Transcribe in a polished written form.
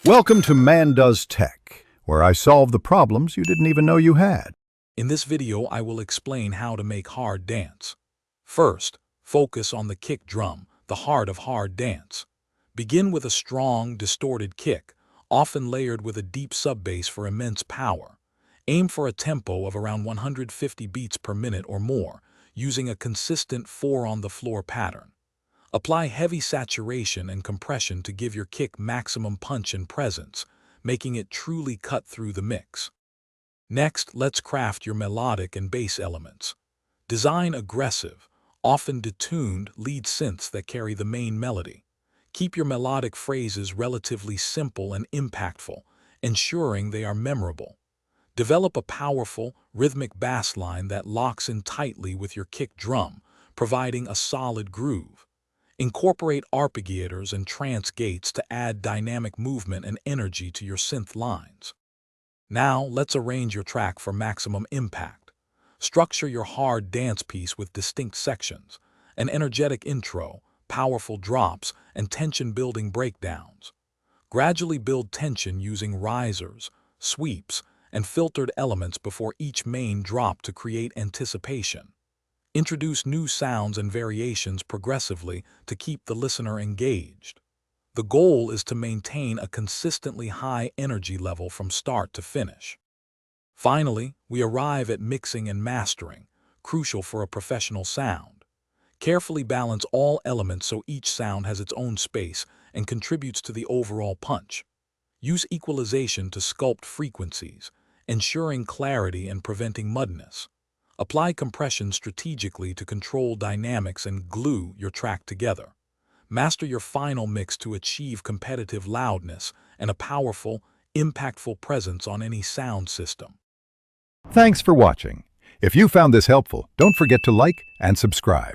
Welcome to Man Does Tech, where I solve the problems you didn't even know you had. In this video, I will explain how to make hard dance. First, focus on the kick drum, the heart of hard dance. Begin with a strong, distorted kick, often layered with a deep sub-bass for immense power. Aim for a tempo of around 150 beats per minute or more, using a consistent 4-on-the-floor pattern. Apply heavy saturation and compression to give your kick maximum punch and presence, making it truly cut through the mix. Next, let's craft your melodic and bass elements. Design aggressive, often detuned lead synths that carry the main melody. Keep your melodic phrases relatively simple and impactful, ensuring they are memorable. Develop a powerful, rhythmic bass line that locks in tightly with your kick drum, providing a solid groove. Incorporate arpeggiators and trance gates to add dynamic movement and energy to your synth lines. Now, let's arrange your track for maximum impact. Structure your hard dance piece with distinct sections, an energetic intro, powerful drops, and tension-building breakdowns. Gradually build tension using risers, sweeps, and filtered elements before each main drop to create anticipation. Introduce new sounds and variations progressively to keep the listener engaged. The goal is to maintain a consistently high energy level from start to finish. Finally, we arrive at mixing and mastering, crucial for a professional sound. Carefully balance all elements so each sound has its own space and contributes to the overall punch. Use equalization to sculpt frequencies, ensuring clarity and preventing muddiness. Apply compression strategically to control dynamics and glue your track together. Master your final mix to achieve competitive loudness and a powerful, impactful presence on any sound system. Thanks for watching. If you found this helpful, don't forget to like and subscribe.